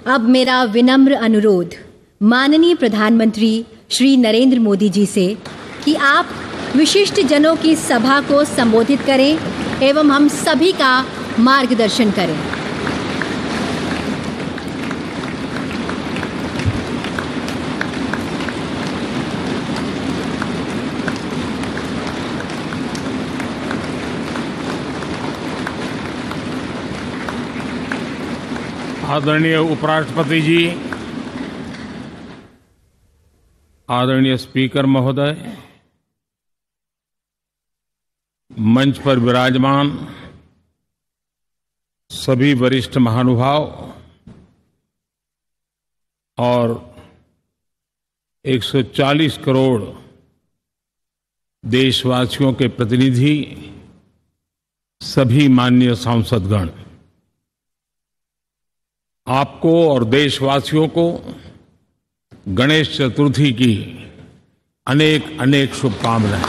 अब मेरा विनम्र अनुरोध माननीय प्रधानमंत्री श्री नरेंद्र मोदी जी से कि आप विशिष्ट जनों की सभा को संबोधित करें एवं हम सभी का मार्गदर्शन करें। आदरणीय उपराष्ट्रपति जी, आदरणीय स्पीकर महोदय, मंच पर विराजमान सभी वरिष्ठ महानुभाव और 140 करोड़ देशवासियों के प्रतिनिधि, सभी माननीय सांसदगण, आपको और देशवासियों को गणेश चतुर्थी की अनेक अनेक शुभकामनाएं।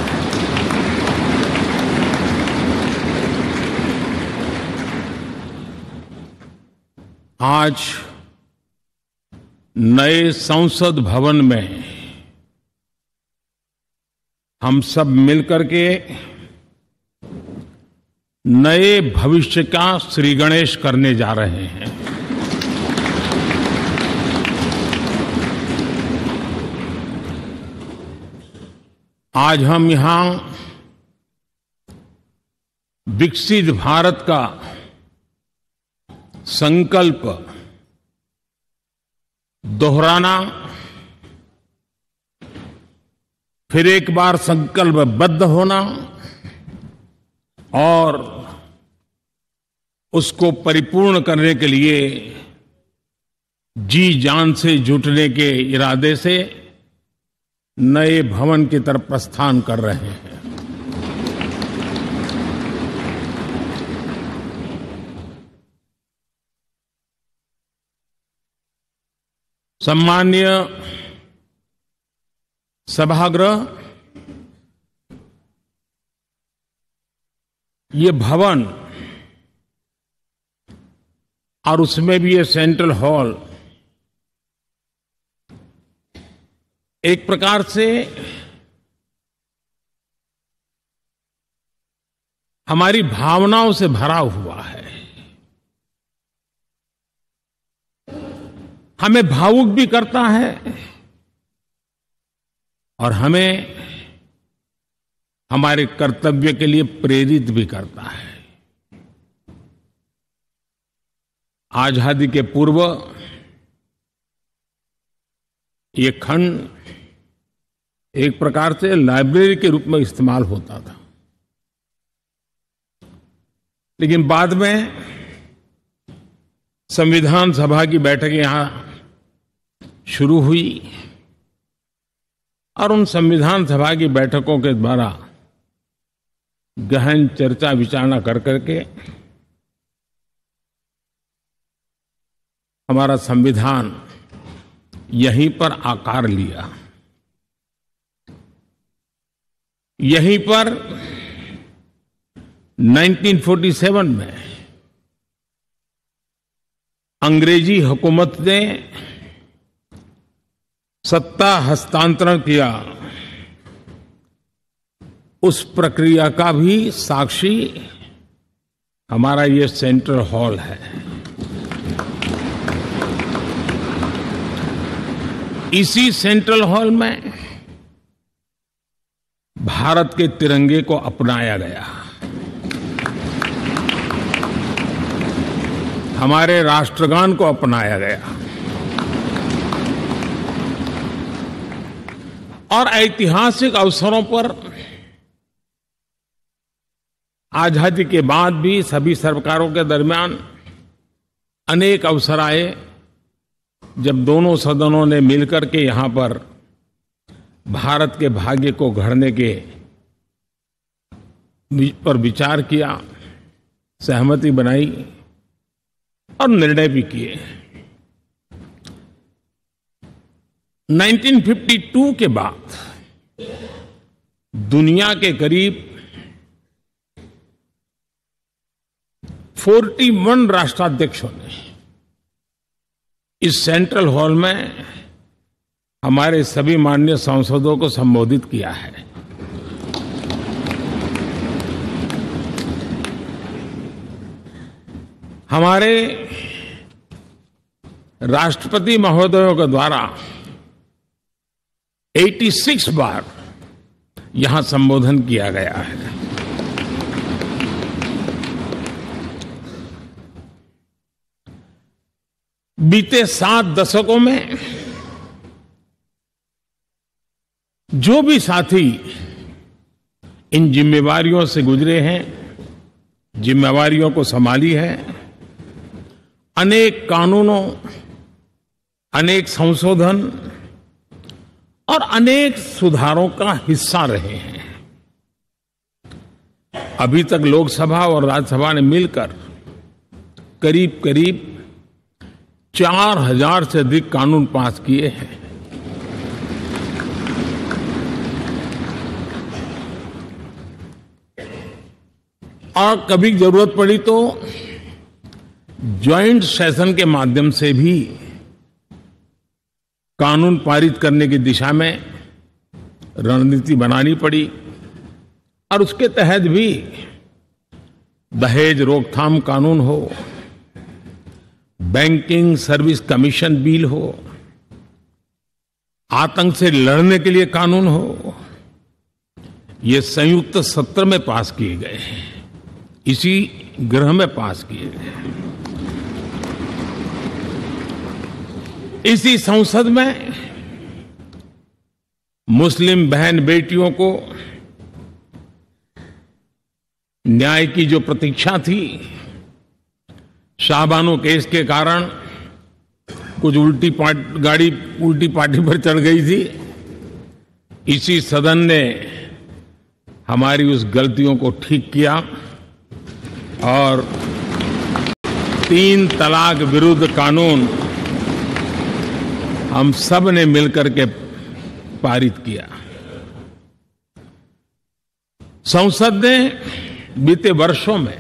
आज नए संसद भवन में हम सब मिलकर के नए भविष्य का श्री गणेश करने जा रहे हैं। आज हम यहां विकसित भारत का संकल्प दोहराना, फिर एक बार संकल्पबद्ध होना और उसको परिपूर्ण करने के लिए जी जान से जुटने के इरादे से नए भवन की तरफ प्रस्थान कर रहे हैं। सम्माननीय सभागृह, ये भवन और उसमें भी ये सेंट्रल हॉल एक प्रकार से हमारी भावनाओं से भरा हुआ है। हमें भावुक भी करता है और हमें हमारे कर्तव्य के लिए प्रेरित भी करता है। आजादी के पूर्व ये खंड एक प्रकार से लाइब्रेरी के रूप में इस्तेमाल होता था, लेकिन बाद में संविधान सभा की बैठक यहां शुरू हुई और उन संविधान सभा की बैठकों के द्वारा गहन चर्चा विचारणा कर करके हमारा संविधान यहीं पर आकार लिया। यहीं पर 1947 में अंग्रेजी हुकूमत ने सत्ता हस्तांतरण किया, उस प्रक्रिया का भी साक्षी हमारा ये सेंट्रल हॉल है। इसी सेंट्रल हॉल में भारत के तिरंगे को अपनाया गया, हमारे राष्ट्रगान को अपनाया गया और ऐतिहासिक अवसरों पर आजादी के बाद भी सभी सरकारों के दरमियान अनेक अवसर आए जब दोनों सदनों ने मिलकर के यहां पर भारत के भाग्य को गढ़ने के पर विचार किया, सहमति बनाई और निर्णय भी किए। 1952 के बाद दुनिया के करीब 41 राष्ट्राध्यक्षों ने इस सेंट्रल हॉल में हमारे सभी माननीय सांसदों को संबोधित किया है। हमारे राष्ट्रपति महोदयों के द्वारा 86 बार यहां संबोधन किया गया है। बीते 7 दशकों में जो भी साथी इन जिम्मेवारियों से गुजरे हैं, जिम्मेवारियों को संभाली है, अनेक कानूनों, अनेक संशोधन और अनेक सुधारों का हिस्सा रहे हैं। अभी तक लोकसभा और राज्यसभा ने मिलकर करीब करीब 4000 से अधिक कानून पास किए हैं। और कभी जरूरत पड़ी तो ज्वाइंट सेशन के माध्यम से भी कानून पारित करने की दिशा में रणनीति बनानी पड़ी और उसके तहत भी दहेज रोकथाम कानून हो, बैंकिंग सर्विस कमीशन बिल हो, आतंक से लड़ने के लिए कानून हो, ये संयुक्त सत्र में पास किए गए हैं, इसी गृह में पास किए गए। इसी संसद में मुस्लिम बहन बेटियों को न्याय की जो प्रतीक्षा थी, शाहबानो केस के कारण कुछ गाड़ी उल्टी पार्टी पर चढ़ गई थी, इसी सदन ने हमारी उस गलतियों को ठीक किया और 3 तलाक विरुद्ध कानून हम सब ने मिलकर के पारित किया। संसद ने बीते वर्षों में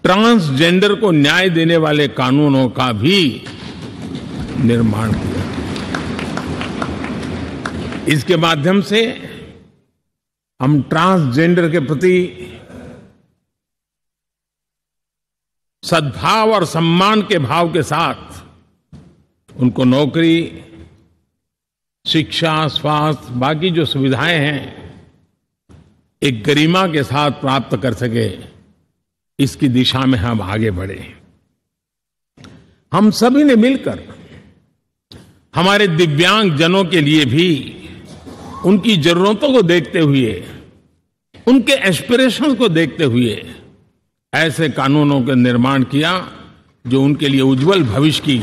ट्रांसजेंडर को न्याय देने वाले कानूनों का भी निर्माण किया। इसके माध्यम से हम ट्रांसजेंडर के प्रति सद्भाव और सम्मान के भाव के साथ उनको नौकरी, शिक्षा, स्वास्थ्य, बाकी जो सुविधाएं हैं एक गरिमा के साथ प्राप्त कर सके, इसकी दिशा में हम आगे बढ़े। हम सभी ने मिलकर हमारे दिव्यांग जनों के लिए भी उनकी जरूरतों को देखते हुए, उनके एस्पिरेशंस को देखते हुए ऐसे कानूनों का निर्माण किया जो उनके लिए उज्जवल भविष्य की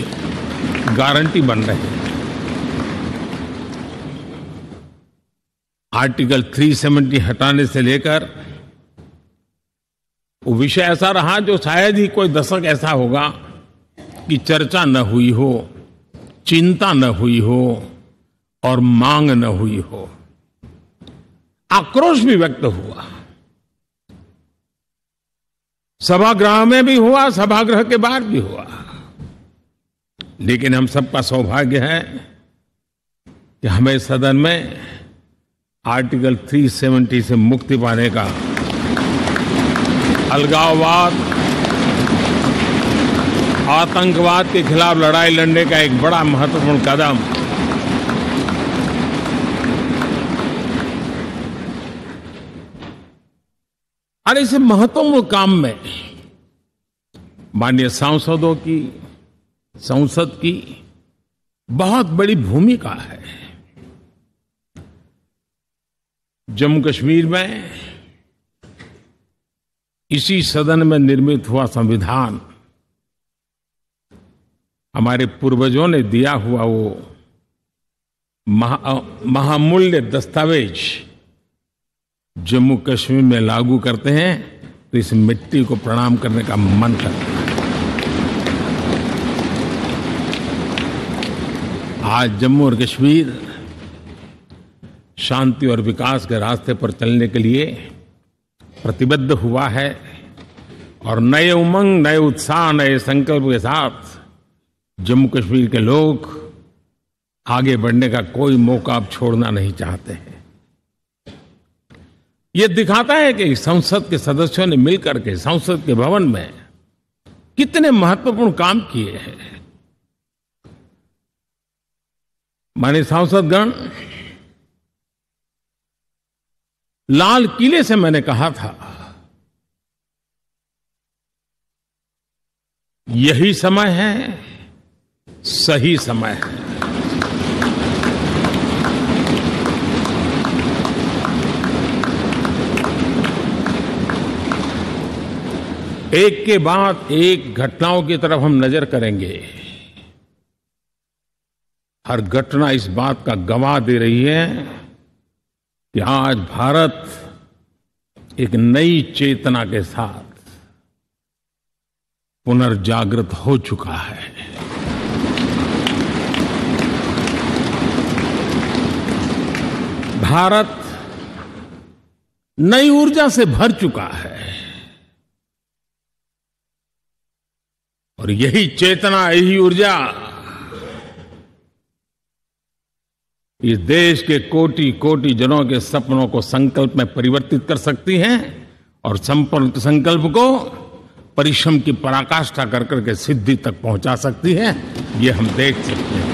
गारंटी बन रहे हैं। आर्टिकल 370 हटाने से लेकर वो विषय ऐसा रहा जो शायद ही कोई दशक ऐसा होगा कि चर्चा न हुई हो, चिंता न हुई हो और मांग न हुई हो। आक्रोश भी व्यक्त हुआ, सभागृह में भी हुआ, सभागृह के बाहर भी हुआ। लेकिन हम सबका सौभाग्य है कि हमें सदन में आर्टिकल 370 से मुक्ति पाने का, अलगाववाद, आतंकवाद के खिलाफ लड़ाई लड़ने का एक बड़ा महत्वपूर्ण कदम और इस महत्वपूर्ण काम में माननीय सांसदों की, संसद की बहुत बड़ी भूमिका है। जम्मू कश्मीर में इसी सदन में निर्मित हुआ संविधान हमारे पूर्वजों ने दिया हुआ वो महामूल्य दस्तावेज जम्मू कश्मीर में लागू करते हैं तो इस मिट्टी को प्रणाम करने का मन करता है। आज जम्मू और कश्मीर शांति और विकास के रास्ते पर चलने के लिए प्रतिबद्ध हुआ है और नए उमंग, नए उत्साह, नए संकल्प के साथ जम्मू कश्मीर के लोग आगे बढ़ने का कोई मौका अब छोड़ना नहीं चाहते हैं। ये दिखाता है कि संसद के सदस्यों ने मिलकर के संसद के भवन में कितने महत्वपूर्ण काम किए हैं। माननीय सांसदगण, लाल किले से मैंने कहा था यही समय है, सही समय है। एक के बाद एक घटनाओं की तरफ हम नजर करेंगे। हर घटना इस बात का गवाह दे रही है कि आज भारत एक नई चेतना के साथ पुनर्जागृत हो चुका है। भारत नई ऊर्जा से भर चुका है और यही चेतना, यही ऊर्जा इस देश के कोटि कोटि जनों के सपनों को संकल्प में परिवर्तित कर सकती है और संकल्प को परिश्रम की पराकाष्ठा कर करके सिद्धि तक पहुंचा सकती है। ये हम देख सकते हैं।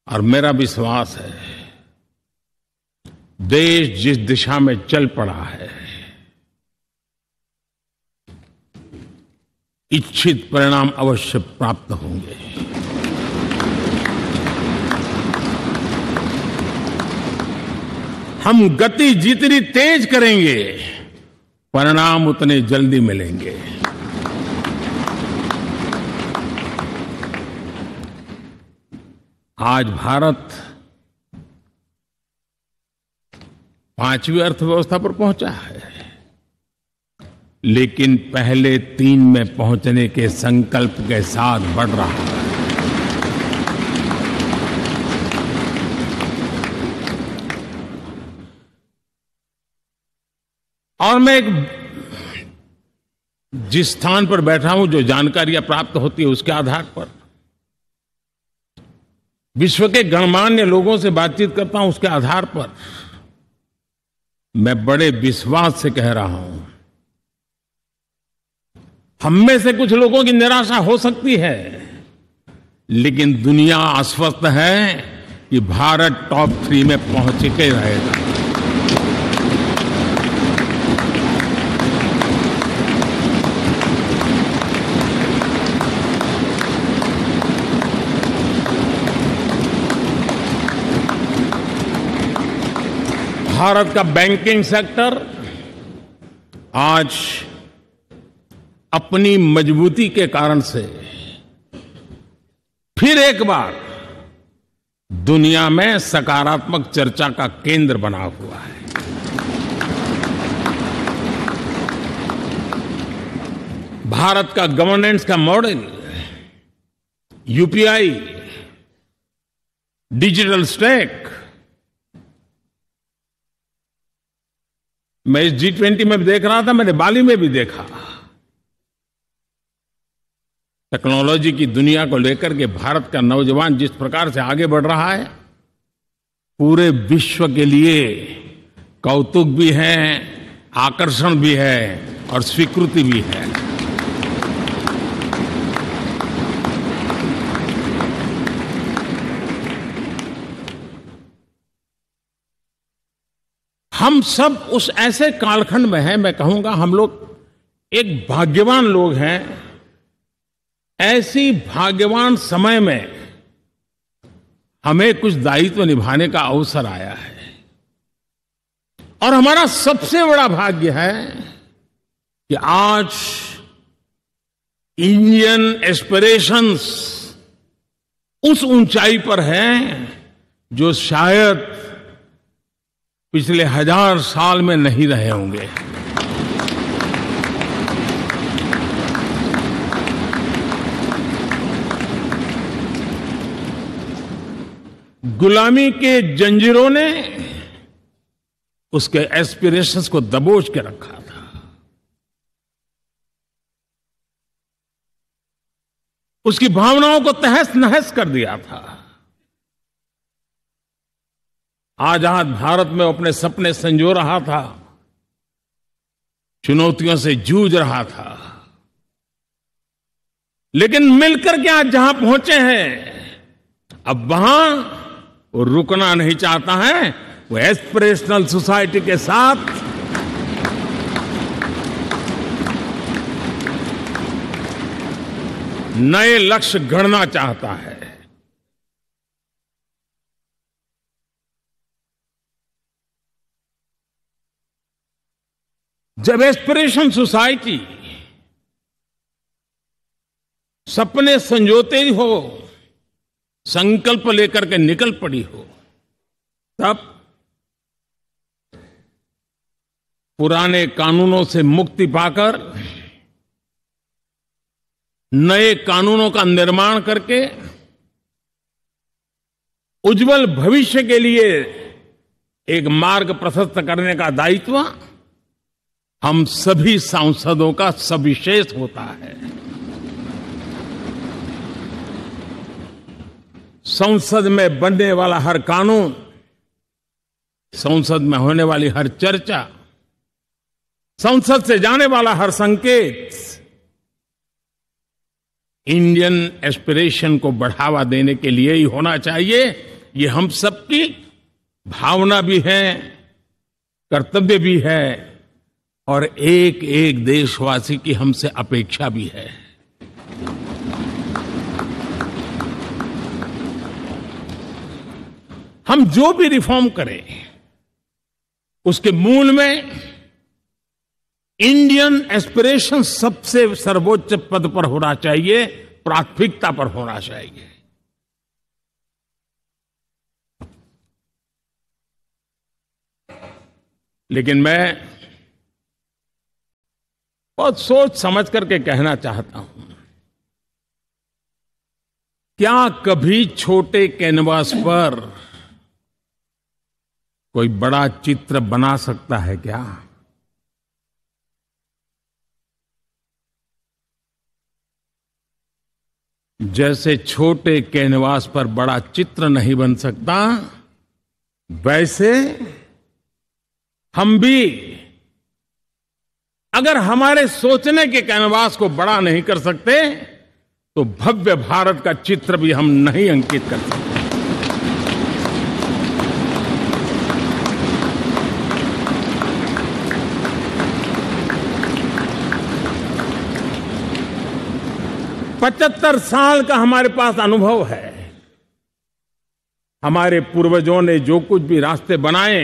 और मेरा विश्वास है देश जिस दिशा में चल पड़ा है, इच्छित परिणाम अवश्य प्राप्त होंगे। हम गति जितनी तेज करेंगे, परिणाम उतने जल्दी मिलेंगे। आज भारत 5वीं अर्थव्यवस्था पर पहुंचा है, लेकिन पहले 3 में पहुंचने के संकल्प के साथ बढ़ रहा है। और मैं जिस स्थान पर बैठा हूं, जो जानकारियां प्राप्त होती है उसके आधार पर विश्व के गणमान्य लोगों से बातचीत करता हूं, उसके आधार पर मैं बड़े विश्वास से कह रहा हूं, हम में से कुछ लोगों की निराशा हो सकती है, लेकिन दुनिया आश्वस्त है कि भारत टॉप 3 में पहुंच के रहेगा। भारत का बैंकिंग सेक्टर आज अपनी मजबूती के कारण से फिर एक बार दुनिया में सकारात्मक चर्चा का केंद्र बना हुआ है। भारत का गवर्नेंस का मॉडल, यूपीआई, डिजिटल स्टैक, मैं इस G20 में भी देख रहा था, मैंने बाली में भी देखा। टेक्नोलॉजी की दुनिया को लेकर के भारत का नौजवान जिस प्रकार से आगे बढ़ रहा है, पूरे विश्व के लिए कौतुक भी है, आकर्षण भी है और स्वीकृति भी है। हम सब उस ऐसे कालखंड में हैं, मैं कहूंगा हम लोग एक भाग्यवान लोग हैं। ऐसी भाग्यवान समय में हमें कुछ दायित्व निभाने का अवसर आया है और हमारा सबसे बड़ा भाग्य है कि आज इंडियन एस्पिरेशंस उस ऊंचाई पर हैं जो शायद पिछले 1000 साल में नहीं रहे होंगे। गुलामी के जंजीरों ने उसके एस्पिरेशंस को दबोच के रखा था। उसकी भावनाओं को तहस नहस कर दिया था। आजाद भारत में अपने सपने संजो रहा था, चुनौतियों से जूझ रहा था, लेकिन मिलकर के आज जहां पहुंचे हैं, अब वहां वो रुकना नहीं चाहता है। वो एस्पिरेशनल सोसाइटी के साथ नए लक्ष्य गढ़ना चाहता है। जब एस्पिरेशन सोसाइटी सपने संजोते ही हो, संकल्प लेकर के निकल पड़ी हो, तब पुराने कानूनों से मुक्ति पाकर नए कानूनों का निर्माण करके उज्जवल भविष्य के लिए एक मार्ग प्रशस्त करने का दायित्व हम सभी सांसदों का सविशेष होता है। संसद में बनने वाला हर कानून, संसद में होने वाली हर चर्चा, संसद से जाने वाला हर संकेत इंडियन एस्पिरेशन को बढ़ावा देने के लिए ही होना चाहिए। ये हम सबकी भावना भी है, कर्तव्य भी है और एक एक देशवासी की हमसे अपेक्षा भी है। हम जो भी रिफॉर्म करें, उसके मूल में इंडियन एस्पिरेशन सबसे सर्वोच्च पद पर होना चाहिए, प्राथमिकता पर होना चाहिए। लेकिन मैं बहुत सोच समझ करके कहना चाहता हूं, क्या कभी छोटे कैनवास पर कोई बड़ा चित्र बना सकता है क्या? जैसे छोटे कैनवास पर बड़ा चित्र नहीं बन सकता, वैसे हम भी अगर हमारे सोचने के कैनवास को बड़ा नहीं कर सकते, तो भव्य भारत का चित्र भी हम नहीं अंकित कर सकते। पचहत्तर साल का हमारे पास अनुभव है। हमारे पूर्वजों ने जो कुछ भी रास्ते बनाए,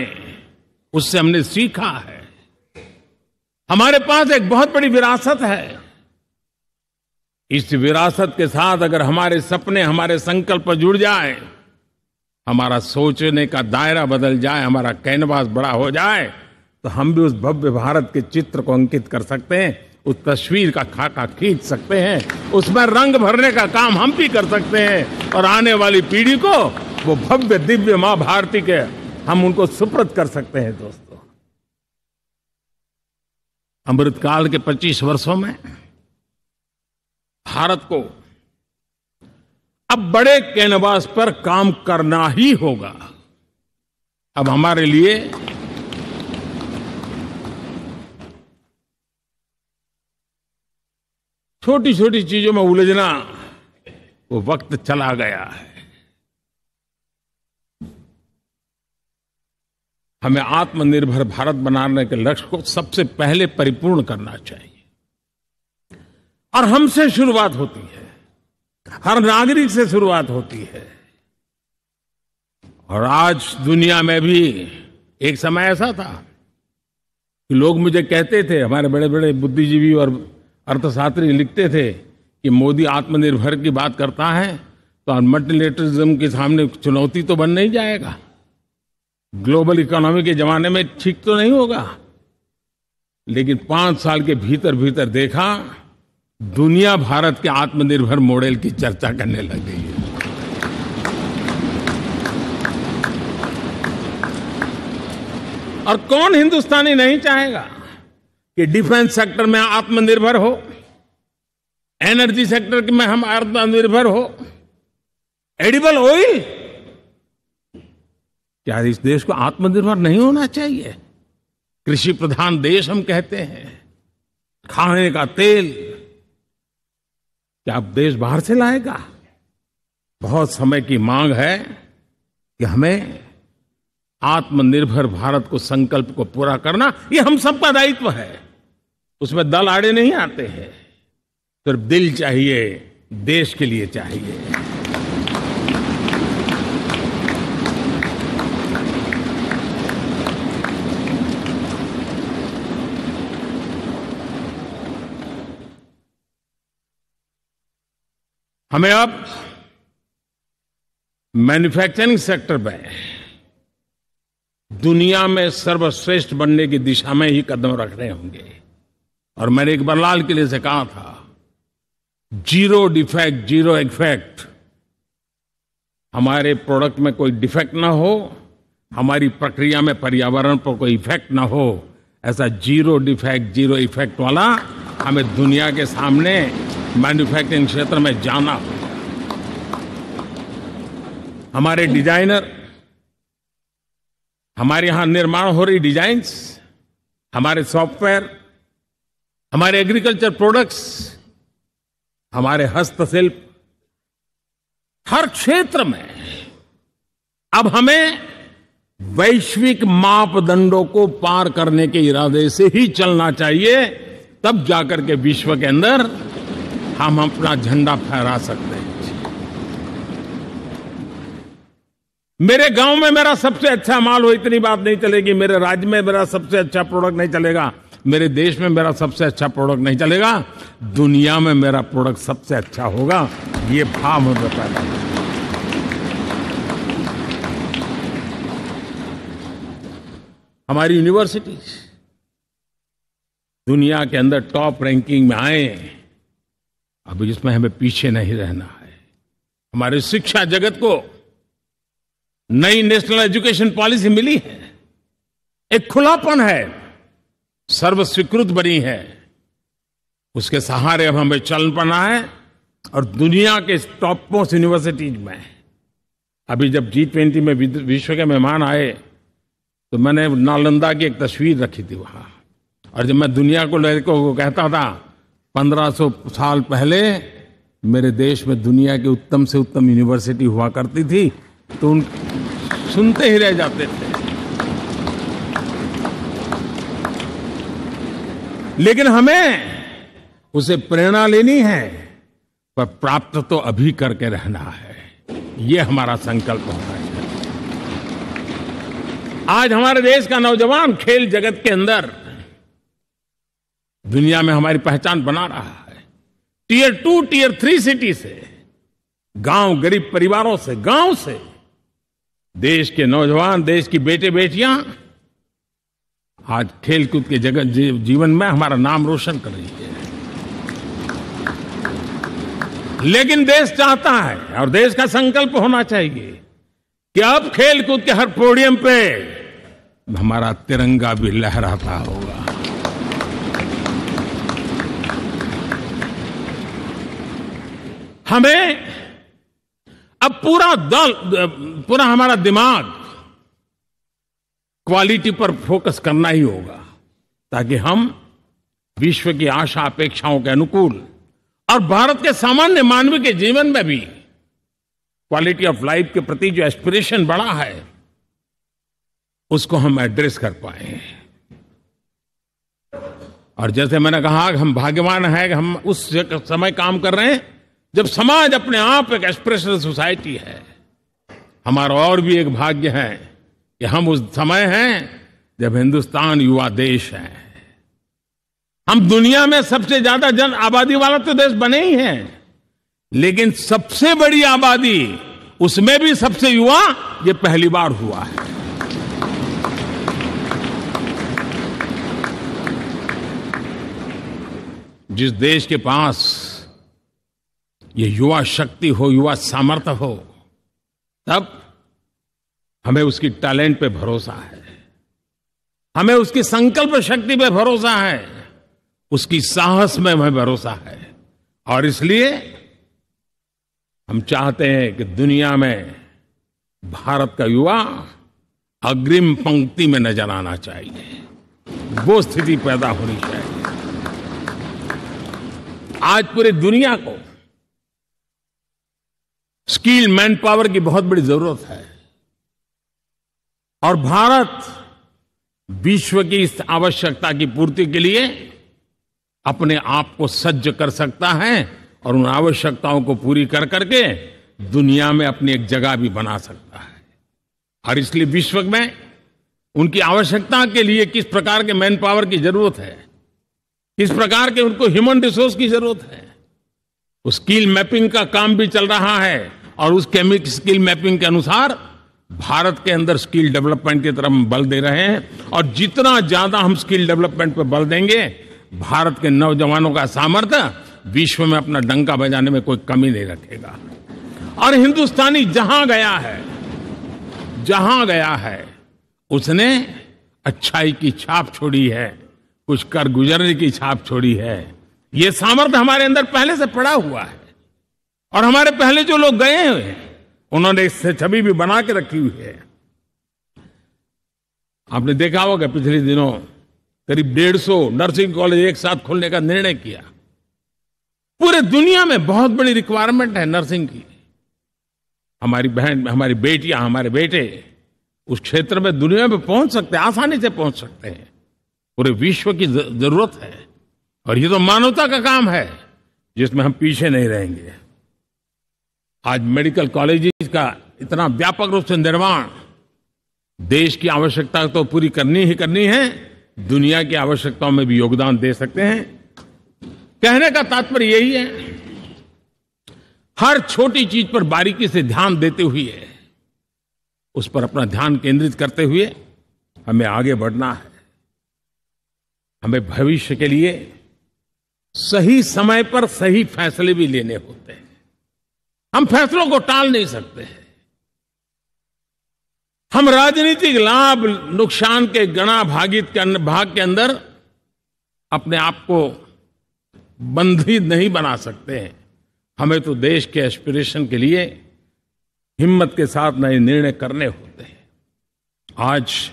उससे हमने सीखा है। हमारे पास एक बहुत बड़ी विरासत है। इस विरासत के साथ अगर हमारे सपने, हमारे संकल्प जुड़ जाए, हमारा सोचने का दायरा बदल जाए, हमारा कैनवास बड़ा हो जाए, तो हम भी उस भव्य भारत के चित्र को अंकित कर सकते हैं, उस तस्वीर का खाका खींच सकते हैं, उसमें रंग भरने का काम हम भी कर सकते हैं और आने वाली पीढ़ी को वो भव्य दिव्य मां भारती के हम उनको सुपुर्द कर सकते हैं। दोस्तों, अमृतकाल के 25 वर्षों में भारत को अब बड़े कैनवास पर काम करना ही होगा। अब हमारे लिए छोटी छोटी चीजों में उलझना, वो वक्त चला गया है। हमें आत्मनिर्भर भारत बनाने के लक्ष्य को सबसे पहले परिपूर्ण करना चाहिए और हमसे शुरुआत होती है, हर नागरिक से शुरुआत होती है। और आज दुनिया में भी एक समय ऐसा था कि लोग मुझे कहते थे, हमारे बड़े बड़े बुद्धिजीवी और अर्थशास्त्री लिखते थे कि मोदी आत्मनिर्भर की बात करता है तो मल्टीलेटरलिज्म के सामने चुनौती तो बन नहीं जाएगा, ग्लोबल इकोनॉमी के जमाने में ठीक तो नहीं होगा। लेकिन 5 साल के भीतर भीतर देखा, दुनिया भारत के आत्मनिर्भर मॉडल की चर्चा करने लग गई है। और कौन हिंदुस्तानी नहीं चाहेगा कि डिफेंस सेक्टर में आत्मनिर्भर हो, एनर्जी सेक्टर में हम आत्मनिर्भर हो, एडिबल ऑयल, क्या इस देश को आत्मनिर्भर नहीं होना चाहिए? कृषि प्रधान देश हम कहते हैं। खाने का तेल क्या अब देश बाहर से लाएगा? बहुत समय की मांग है कि हमें आत्मनिर्भर भारत को संकल्प को पूरा करना, ये हम सबका दायित्व है। उसमें दल आड़े नहीं आते हैं, सिर्फ दिल चाहिए, देश के लिए चाहिए। हमें अब मैन्युफैक्चरिंग सेक्टर में दुनिया में सर्वश्रेष्ठ बनने की दिशा में ही कदम रखने होंगे। और मैंने एक बार लाल किले से कहा था, जीरो डिफेक्ट जीरो इफेक्ट। हमारे प्रोडक्ट में कोई डिफेक्ट ना हो, हमारी प्रक्रिया में पर्यावरण पर कोई इफेक्ट ना हो, ऐसा जीरो डिफेक्ट जीरो इफेक्ट वाला हमें दुनिया के सामने मैन्युफैक्चरिंग क्षेत्र में जाना हो। हमारे डिजाइनर, हमारे यहां निर्माण हो रही डिजाइन्स, हमारे सॉफ्टवेयर, हमारे एग्रीकल्चर प्रोडक्ट्स, हमारे हस्तशिल्प, हर क्षेत्र में अब हमें वैश्विक मापदंडों को पार करने के इरादे से ही चलना चाहिए, तब जाकर के विश्व के अंदर हम अपना झंडा फहरा सकते हैं। मेरे गांव में मेरा सबसे अच्छा माल हो, इतनी बात नहीं चलेगी। मेरे राज्य में मेरा सबसे अच्छा प्रोडक्ट नहीं चलेगा, मेरे देश में मेरा सबसे अच्छा प्रोडक्ट नहीं चलेगा, दुनिया में मेरा प्रोडक्ट सबसे अच्छा होगा, ये भाव हमें पैदा होगा। हमारी यूनिवर्सिटीज दुनिया के अंदर टॉप रैंकिंग में आए, अब इसमें हमें पीछे नहीं रहना है। हमारे शिक्षा जगत को नई नेशनल एजुकेशन पॉलिसी मिली है, एक खुलापन है, सर्वस्वीकृत बनी है, उसके सहारे अब हमें चल पड़ना है। और दुनिया के टॉप मोस्ट यूनिवर्सिटीज में अभी जब G20 में विश्व के मेहमान आए तो मैंने नालंदा की एक तस्वीर रखी थी वहां, और जब मैं दुनिया को लड़कों को कहता था 1500 साल पहले मेरे देश में दुनिया की उत्तम से उत्तम यूनिवर्सिटी हुआ करती थी, तो उन सुनते ही रह जाते थे। लेकिन हमें उसे प्रेरणा लेनी है, पर प्राप्त तो अभी करके रहना है, ये हमारा संकल्प होना है। आज हमारे देश का नौजवान खेल जगत के अंदर दुनिया में हमारी पहचान बना रहा है। टियर 2, टियर 3 सिटी से, गांव, गरीब परिवारों से, गांव से देश के नौजवान, देश की बेटे बेटियां आज खेलकूद के जगत जीवन में हमारा नाम रोशन कर रही है। लेकिन देश चाहता है और देश का संकल्प होना चाहिए कि अब खेलकूद के हर पोडियम पे हमारा तिरंगा भी लहराता होगा। हमें अब पूरा हमारा दिमाग क्वालिटी पर फोकस करना ही होगा, ताकि हम विश्व की आशा अपेक्षाओं के अनुकूल और भारत के सामान्य मानव के जीवन में भी क्वालिटी ऑफ लाइफ के प्रति जो एस्पिरेशन बढ़ा है, उसको हम एड्रेस कर पाए। और जैसे मैंने कहा कि हम भाग्यवान हैं कि हम उस समय काम कर रहे हैं जब समाज अपने आप एक एस्पिरेशनल सोसाइटी है। हमारा और भी एक भाग्य है कि हम उस समय हैं जब हिंदुस्तान युवा देश है। हम दुनिया में सबसे ज्यादा जन आबादी वाला तो देश बने ही हैं, लेकिन सबसे बड़ी आबादी, उसमें भी सबसे युवा, ये पहली बार हुआ है। जिस देश के पास ये युवा शक्ति हो, युवा सामर्थ्य हो, तब हमें उसकी टैलेंट पे भरोसा है, हमें उसकी संकल्प शक्ति पे भरोसा है, उसकी साहस में हमें भरोसा है, और इसलिए हम चाहते हैं कि दुनिया में भारत का युवा अग्रिम पंक्ति में नजर आना चाहिए, वो स्थिति पैदा होनी चाहिए। आज पूरी दुनिया को स्किल मैन पावर की बहुत बड़ी जरूरत है और भारत विश्व की इस आवश्यकता की पूर्ति के लिए अपने आप को सज्ज कर सकता है और उन आवश्यकताओं को पूरी कर करके दुनिया में अपनी एक जगह भी बना सकता है। और इसलिए विश्व में उनकी आवश्यकता के लिए किस प्रकार के मैन पावर की जरूरत है, किस प्रकार के उनको ह्यूमन रिसोर्स की जरूरत है, उस स्किल मैपिंग का काम भी चल रहा है और उस स्किल मैपिंग के अनुसार भारत के अंदर स्किल डेवलपमेंट की तरफ हम बल दे रहे हैं। और जितना ज्यादा हम स्किल डेवलपमेंट पर बल देंगे, भारत के नौजवानों का सामर्थ्य विश्व में अपना डंका बजाने में कोई कमी नहीं रखेगा। और हिंदुस्तानी जहां गया है उसने अच्छाई की छाप छोड़ी है, कुछ कर गुजरने की छाप छोड़ी है। ये सामर्थ्य हमारे अंदर पहले से पड़ा हुआ है और हमारे पहले जो लोग गए हैं उन्होंने इससे छवि भी बना के रखी हुई है। आपने देखा होगा पिछले दिनों करीब 150 नर्सिंग कॉलेज एक साथ खोलने का निर्णय किया। पूरे दुनिया में बहुत बड़ी रिक्वायरमेंट है नर्सिंग की। हमारी बहन, हमारी बेटियां, हमारे बेटे उस क्षेत्र में दुनिया में पहुंच सकते हैं, आसानी से पहुंच सकते हैं। पूरे विश्व की जरूरत है और ये तो मानवता का काम है जिसमें हम पीछे नहीं रहेंगे। आज मेडिकल कॉलेजेस का इतना व्यापक रूप से निर्माण, देश की आवश्यकता तो पूरी करनी ही करनी है, दुनिया की आवश्यकताओं में भी योगदान दे सकते हैं। कहने का तात्पर्य यही है, हर छोटी चीज पर बारीकी से ध्यान देते हुए, उस पर अपना ध्यान केंद्रित करते हुए हमें आगे बढ़ना है। हमें भविष्य के लिए सही समय पर सही फैसले भी लेने होते हैं। हम फैसलों को टाल नहीं सकते। हम राजनीतिक लाभ नुकसान के गणा भाग के अंदर अपने आप को बंधी नहीं बना सकते हैं। हमें तो देश के एस्पिरेशन के लिए हिम्मत के साथ नए निर्णय करने होते हैं। आज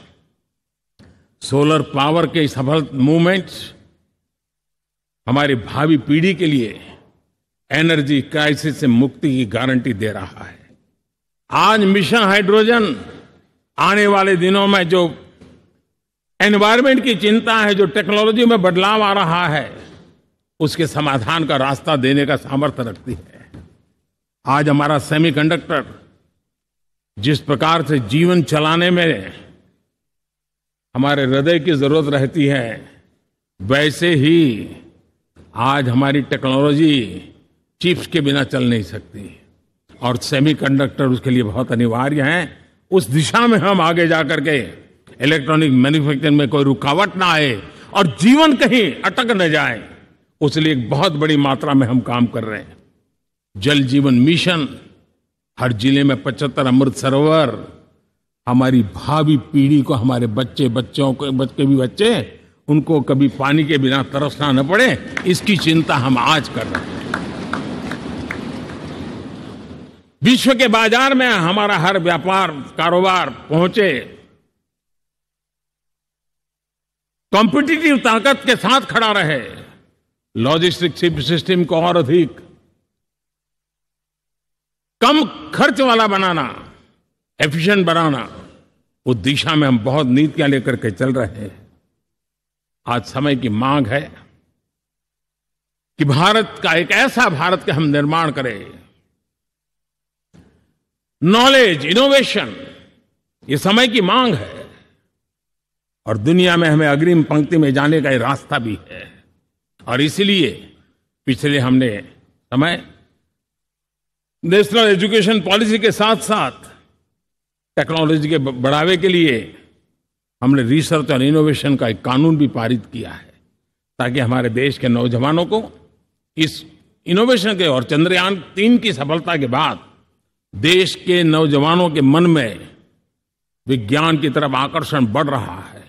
सोलर पावर के सफल मूवमेंट्स हमारी भावी पीढ़ी के लिए एनर्जी क्राइसिस से मुक्ति की गारंटी दे रहा है। आज मिशन हाइड्रोजन आने वाले दिनों में जो एनवायरमेंट की चिंता है, जो टेक्नोलॉजी में बदलाव आ रहा है, उसके समाधान का रास्ता देने का सामर्थ्य रखती है। आज हमारा सेमीकंडक्टर जिस प्रकार से जीवन चलाने में हमारे हृदय की जरूरत रहती है, वैसे ही आज हमारी टेक्नोलॉजी चिप्स के बिना चल नहीं सकती और सेमीकंडक्टर उसके लिए बहुत अनिवार्य है। उस दिशा में हम आगे जाकर के इलेक्ट्रॉनिक मैन्युफैक्चरिंग में कोई रुकावट ना आए और जीवन कहीं अटक न जाए, उसके लिए एक बहुत बड़ी मात्रा में हम काम कर रहे हैं। जल जीवन मिशन, हर जिले में 75 अमृत सरोवर, हमारी भावी पीढ़ी को, हमारे बच्चे उनको कभी पानी के बिना तरसना न पड़े, इसकी चिंता हम आज कर रहे हैं। विश्व के बाजार में हमारा हर व्यापार कारोबार पहुंचे, कॉम्पिटिटिव ताकत के साथ खड़ा रहे, लॉजिस्टिक सिस्टम को और अधिक कम खर्च वाला बनाना, एफिशिएंट बनाना, उस दिशा में हम बहुत नीतियां लेकर के चल रहे हैं। आज समय की मांग है कि भारत का एक ऐसा भारत का हम निर्माण करें। नॉलेज, इनोवेशन, ये समय की मांग है और दुनिया में हमें अग्रिम पंक्ति में जाने का ये रास्ता भी है। और इसीलिए पिछले हमने समय नेशनल एजुकेशन पॉलिसी के साथ साथ टेक्नोलॉजी के बढ़ावे के लिए हमने रिसर्च और इनोवेशन का एक कानून भी पारित किया है, ताकि हमारे देश के नौजवानों को इस इनोवेशन के और चंद्रयान 3 की सफलता के बाद देश के नौजवानों के मन में विज्ञान की तरफ आकर्षण बढ़ रहा है।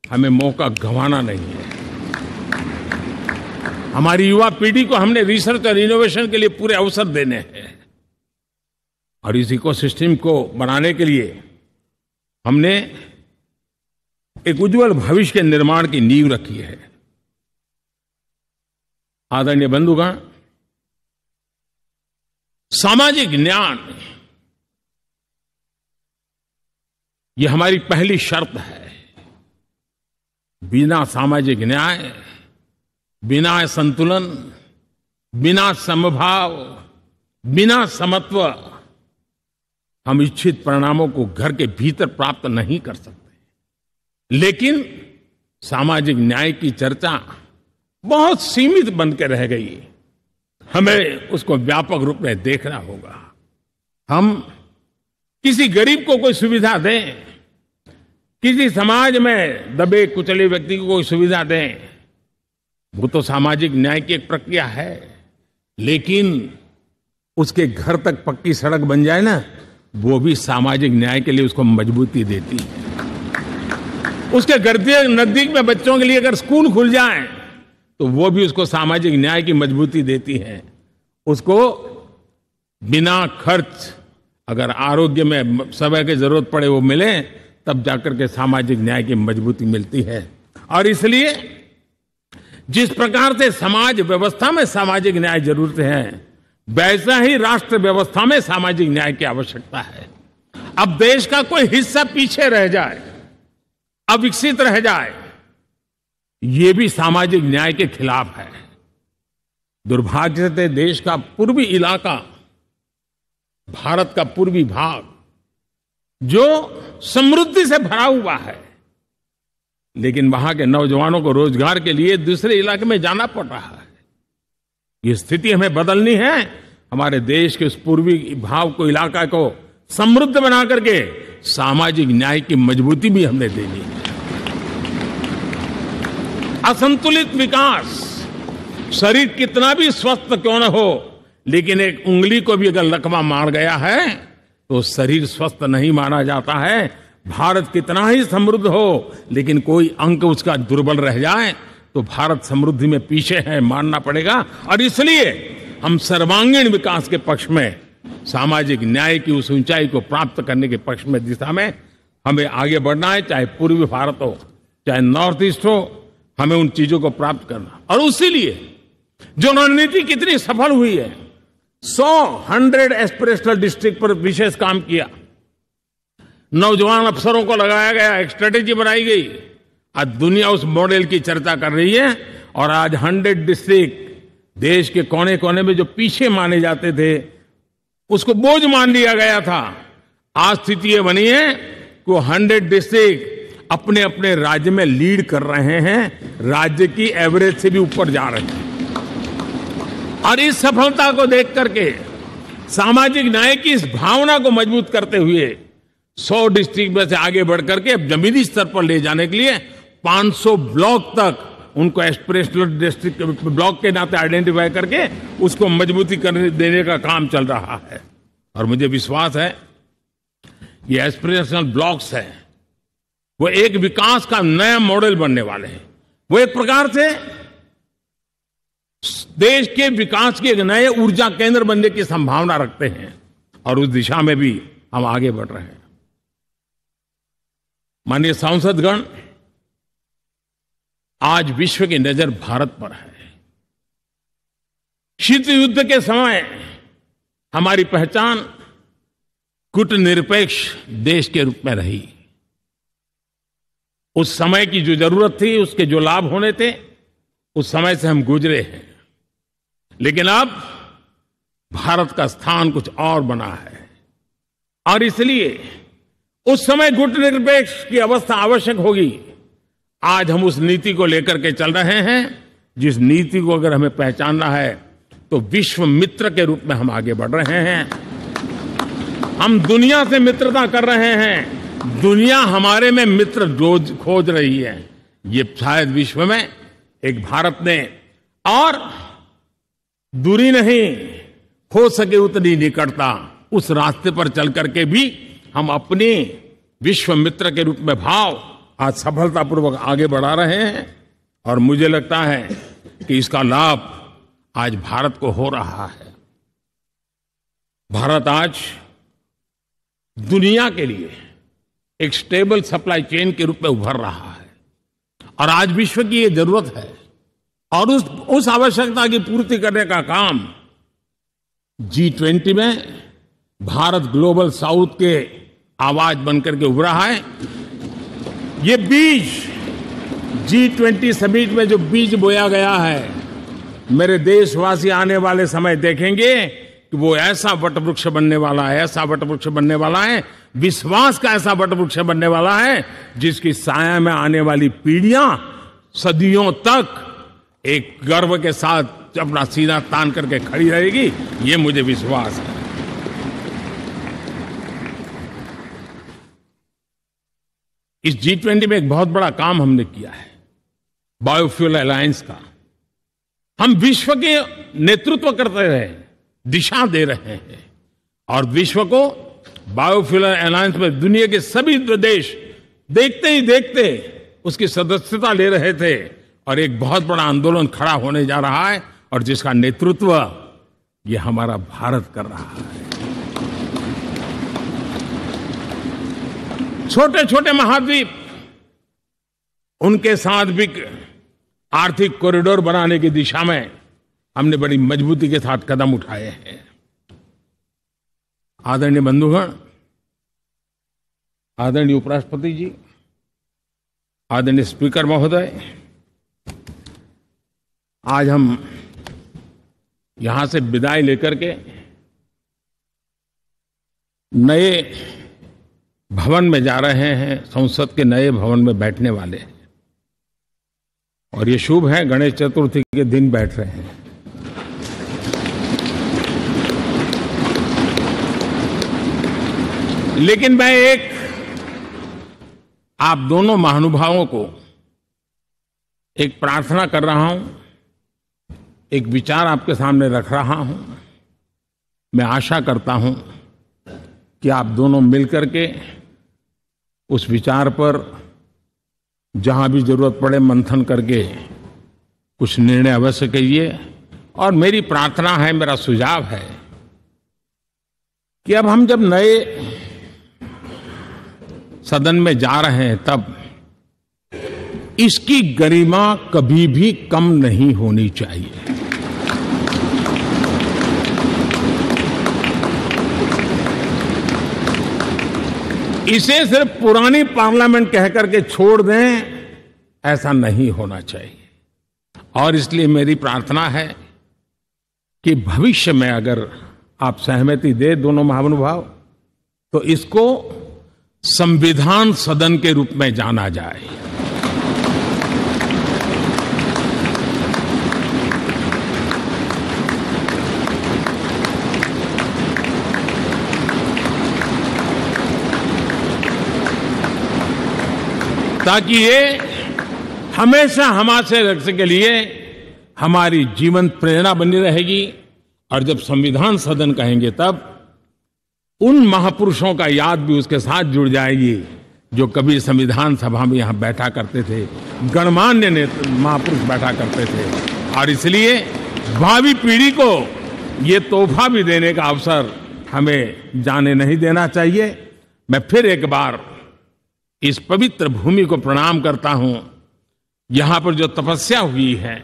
हमें मौका गंवाना नहीं है। हमारी युवा पीढ़ी को हमने रिसर्च और इनोवेशन के लिए पूरे अवसर देने हैं और इस इकोसिस्टम को बनाने के लिए हमने एक उज्जवल भविष्य के निर्माण की नींव रखी है। आदरणीय बंधुगण, सामाजिक न्याय ये हमारी पहली शर्त है। बिना सामाजिक न्याय, बिना संतुलन, बिना समभाव, बिना समत्व हम इच्छित परिणामों को घर के भीतर प्राप्त नहीं कर सकते। लेकिन सामाजिक न्याय की चर्चा बहुत सीमित बन के रह गई। हमें उसको व्यापक रूप में देखना होगा। हम किसी गरीब को कोई सुविधा दें, किसी समाज में दबे कुचले व्यक्ति को कोई सुविधा दें, वो तो सामाजिक न्याय की एक प्रक्रिया है। लेकिन उसके घर तक पक्की सड़क बन जाए ना, वो भी सामाजिक न्याय के लिए उसको मजबूती देती है। उसके घर के नजदीक में बच्चों के लिए अगर स्कूल खुल जाए तो वो भी उसको सामाजिक न्याय की मजबूती देती है। उसको बिना खर्च अगर आरोग्य में समय की जरूरत पड़े वो मिले, तब जाकर के सामाजिक न्याय की मजबूती मिलती है। और इसलिए जिस प्रकार से समाज व्यवस्था में सामाजिक न्याय जरूरत है, वैसा ही राष्ट्र व्यवस्था में सामाजिक न्याय की आवश्यकता है। अब देश का कोई हिस्सा पीछे रह जाए, अविकसित रह जाए, ये भी सामाजिक न्याय के खिलाफ है। दुर्भाग्य से देश का पूर्वी इलाका, भारत का पूर्वी भाग जो समृद्धि से भरा हुआ है, लेकिन वहां के नौजवानों को रोजगार के लिए दूसरे इलाके में जाना पड़ रहा है। ये स्थिति हमें बदलनी है। हमारे देश के उस पूर्वी भाग को, इलाका को समृद्ध बना करके सामाजिक न्याय की मजबूती भी हमने देनी है। असंतुलित विकास, शरीर कितना भी स्वस्थ क्यों न हो, लेकिन एक उंगली को भी अगर लकवा मार गया है तो शरीर स्वस्थ नहीं माना जाता है। भारत कितना ही समृद्ध हो, लेकिन कोई अंग उसका दुर्बल रह जाए तो भारत समृद्धि में पीछे है, मानना पड़ेगा। और इसलिए हम सर्वांगीण विकास के पक्ष में, सामाजिक न्याय की उस ऊंचाई को प्राप्त करने के पक्ष में, दिशा में हमें आगे बढ़ना है। चाहे पूर्वी भारत हो, चाहे नॉर्थ ईस्ट हो, हमें उन चीजों को प्राप्त करना। और उसी लिए जो रणनीति कितनी सफल हुई है, 100 एस्पिरेशनल डिस्ट्रिक्ट पर विशेष काम किया, नौजवान अफसरों को लगाया गया, एक स्ट्रेटेजी बनाई गई। आज दुनिया उस मॉडल की चर्चा कर रही है और आज 100 डिस्ट्रिक्ट, देश के कोने कोने में जो पीछे माने जाते थे उसको बोझ मान लिया गया था। आज स्थिति ये बनी है कि 100 डिस्ट्रिक्ट अपने अपने राज्य में लीड कर रहे हैं, राज्य की एवरेज से भी ऊपर जा रहे हैं। और इस सफलता को देख करके, सामाजिक न्याय की इस भावना को मजबूत करते हुए 100 डिस्ट्रिक्ट में से आगे बढ़ करके अब जमीनी स्तर पर ले जाने के लिए 500 ब्लॉक तक उनको एस्पिरेशनल डिस्ट्रिक्ट ब्लॉक के नाते आइडेंटिफाई करके उसको मजबूती करने देने का काम चल रहा है। और मुझे विश्वास है ये एस्पिरेशनल ब्लॉक्स है, वो एक विकास का नया मॉडल बनने वाले हैं। वो एक प्रकार से देश के विकास के एक नए ऊर्जा केंद्र बनने की संभावना रखते हैं और उस दिशा में भी हम आगे बढ़ रहे हैं। माननीय सांसदगण, आज विश्व की नजर भारत पर है। शीत युद्ध के समय हमारी पहचान कूटनिरपेक्ष देश के रूप में रही। उस समय की जो जरूरत थी, उसके जो लाभ होने थे, उस समय से हम गुजरे हैं। लेकिन अब भारत का स्थान कुछ और बना है और इसलिए उस समय गुटनिरपेक्ष की अवस्था आवश्यक होगी। आज हम उस नीति को लेकर के चल रहे हैं, जिस नीति को अगर हमें पहचानना है तो विश्व मित्र के रूप में हम आगे बढ़ रहे हैं। हम दुनिया से मित्रता कर रहे हैं, दुनिया हमारे में मित्र रोज खोज रही है। ये शायद विश्व में एक भारत ने और दूरी नहीं, हो सके उतनी निकटता, उस रास्ते पर चल करके भी हम अपने विश्व मित्र के रूप में भाव आज सफलतापूर्वक आगे बढ़ा रहे हैं। और मुझे लगता है कि इसका लाभ आज भारत को हो रहा है। भारत आज दुनिया के लिए एक स्टेबल सप्लाई चेन के रूप में उभर रहा है और आज विश्व की ये जरूरत है और उस आवश्यकता की पूर्ति करने का काम G20 में भारत ग्लोबल साउथ के आवाज बनकर के उभरा है। ये बीज G20 समिट में जो बीज बोया गया है, मेरे देशवासी आने वाले समय देखेंगे कि वो ऐसा वटवृक्ष बनने वाला है, ऐसा वटवृक्ष बनने वाला है, विश्वास का ऐसा वटवृक्ष बनने वाला है जिसकी साया में आने वाली पीढ़ियां सदियों तक एक गर्व के साथ अपना सीना तान करके खड़ी रहेगी। ये मुझे विश्वास है। इस G20 में एक बहुत बड़ा काम हमने किया है, बायोफ्यूल अलायंस का। हम विश्व के नेतृत्व करते रहे, दिशा दे रहे हैं और विश्व को बायोफ्यूल अलायंस में दुनिया के सभी देश देखते ही देखते उसकी सदस्यता ले रहे थे और एक बहुत बड़ा आंदोलन खड़ा होने जा रहा है और जिसका नेतृत्व ये हमारा भारत कर रहा है। छोटे छोटे महाद्वीप, उनके साथ भी आर्थिक कॉरिडोर बनाने की दिशा में हमने बड़ी मजबूती के साथ कदम उठाए हैं। आदरणीय बंधुगण, आदरणीय उपराष्ट्रपति जी, आदरणीय स्पीकर महोदय, आज हम यहां से विदाई लेकर के नए भवन में जा रहे हैं, संसद के नए भवन में बैठने वाले हैं और ये शुभ है, गणेश चतुर्थी के दिन बैठ रहे हैं। लेकिन मैं एक आप दोनों महानुभावों को एक प्रार्थना कर रहा हूं, एक विचार आपके सामने रख रहा हूं। मैं आशा करता हूं कि आप दोनों मिलकर के उस विचार पर जहां भी जरूरत पड़े मंथन करके कुछ निर्णय अवश्य कीजिए। और मेरी प्रार्थना है, मेरा सुझाव है कि अब हम जब नए सदन में जा रहे हैं तब इसकी गरिमा कभी भी कम नहीं होनी चाहिए। इसे सिर्फ पुरानी पार्लियामेंट कहकर के छोड़ दें, ऐसा नहीं होना चाहिए। और इसलिए मेरी प्रार्थना है कि भविष्य में अगर आप सहमति दे दोनों महानुभाव, तो इसको संविधान सदन के रूप में जाना जाए। ताकि ये हमेशा हमारे के लिए हमारी जीवन प्रेरणा बनी रहेगी। और जब संविधान सदन कहेंगे तब उन महापुरुषों का याद भी उसके साथ जुड़ जाएगी जो कभी संविधान सभा में यहां बैठा करते थे, गणमान्य महापुरुष बैठा करते थे। और इसलिए भावी पीढ़ी को ये तोहफा भी देने का अवसर हमें जाने नहीं देना चाहिए। मैं फिर एक बार इस पवित्र भूमि को प्रणाम करता हूं। यहां पर जो तपस्या हुई है,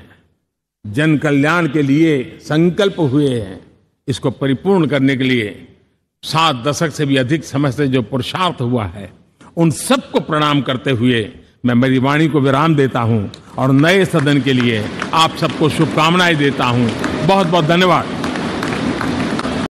जन कल्याण के लिए संकल्प हुए हैं, इसको परिपूर्ण करने के लिए 7 दशक से भी अधिक समय से जो पुरुषार्थ हुआ है, उन सबको प्रणाम करते हुए मैं मेरी वाणी को विराम देता हूं और नए सदन के लिए आप सबको शुभकामनाएं देता हूं। बहुत बहुत धन्यवाद।